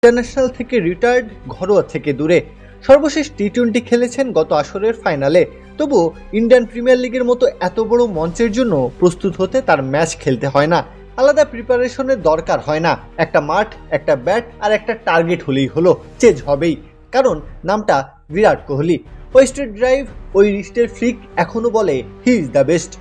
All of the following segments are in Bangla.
ইন্টারন্যাশনাল থেকে রিটায়ার্ড, ঘরোয়া থেকে দূরে। সর্বশেষ টি-20 খেলেছেন গত আসরের ফাইনালে। তবুও ইন্ডিয়ান প্রিমিয়ার লিগের মতো এত বড় মঞ্চের জন্য প্রস্তুত হতে তার ম্যাচ খেলতে হয় না, আলাদা প্রিপারেশনের দরকার হয় না। একটা মাঠ, একটা ব্যাট আর একটা টার্গেট হলেই হলো, চেজ হবেই। কারণ নামটা বিরাট কোহলি। ওই স্ট্রেট ড্রাইভ, ওই রিস্টের ফ্লিক এখনো বলে হি ইজ দ্য বেস্ট।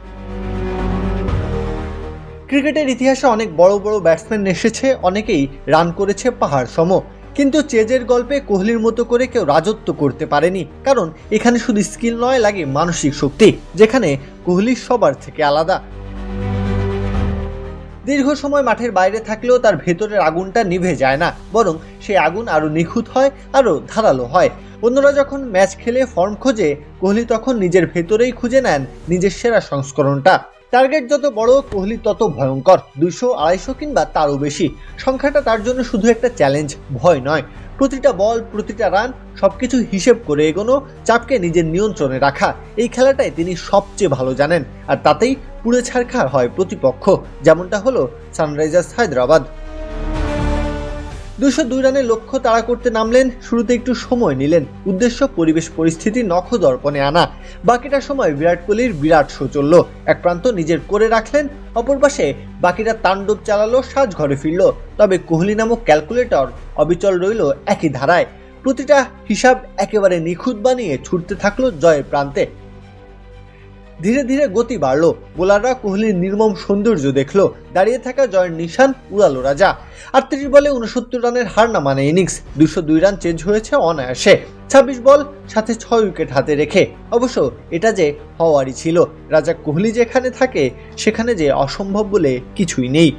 ক্রিকেটের ইতিহাসে অনেক বড় বড় ব্যাটসম্যান এসেছে, অনেকেই রান করেছে পাহাড় সম, কিন্তু চেজের গল্পে কোহলির মতো করে কেউ রাজত্ব করতে পারেনি। কারণ এখানে শুধু স্কিল নয়, লাগে মানসিক শক্তি, যেখানে কোহলি সবার থেকে আলাদা। দীর্ঘ সময় মাঠের বাইরে থাকলেও তার ভেতরের আগুনটা নিভে যায় না, বরং সেই আগুন আরো নিখুঁত হয়, আরো ধারালো হয়। অন্যরা যখন ম্যাচ খেলে ফর্ম খোঁজে, কোহলি তখন নিজের ভেতরেই খুঁজে নেন নিজের সেরা সংস্করণটা। টার্গেট যত বড়, কোহলি তত ভয়ঙ্কর। 200, 250 কিংবা তারও বেশি সংখ্যাটা তার জন্য শুধু একটা চ্যালেঞ্জ, ভয় নয়। প্রতিটা বল, প্রতিটা রান, সবকিছু হিসেব করে এগোনো, চাপকে নিজের নিয়ন্ত্রণে রাখা, এই খেলাটাই তিনি সবচেয়ে ভালো জানেন। আর তাতেই পুরো ছাড়খাড় হয় প্রতিপক্ষ, যেমনটা হলো সানরাইজার্স হায়দ্রাবাদ। 202 রানের লক্ষ্য তাড়া করতে নামলেন, শুরুতে একটু সময় নিলেন, উদ্দেশ্য পরিবেশ পরিস্থিতি নখদর্পণে আনা। বাকিটা সময় বিরাট কোহলির বিরাট শো চলল। এক প্রান্ত নিজের করে রাখলেন, অপর পাশে বাকিরা তাণ্ডব চালালো, সাজঘরে ফিরল। তবে কোহলি নামক ক্যালকুলেটর অবিচল রইল একই ধারায়, প্রতিটা হিসাব একেবারে নিখুঁত বানিয়ে ছুটতে থাকলো জয়ের প্রান্তে। ধীরে ধীরে গতি বাড়লো, বোলাররা কোহলির নির্মম সৌন্দর্য দেখলো, দাঁড়িয়ে থাকা জয়ের নিশান উড়ালো রাজা। 38 বলে 69 রানের হার না মানে ইনিংস, 202 রান চেঞ্জ হয়েছে অনায়াসে, 26 বল সাথে 6 উইকেট হাতে রেখে। অবশ্য এটা যে হওয়ারই ছিল, রাজা কোহলি যেখানে থাকে সেখানে যে অসম্ভব বলে কিছুই নেই।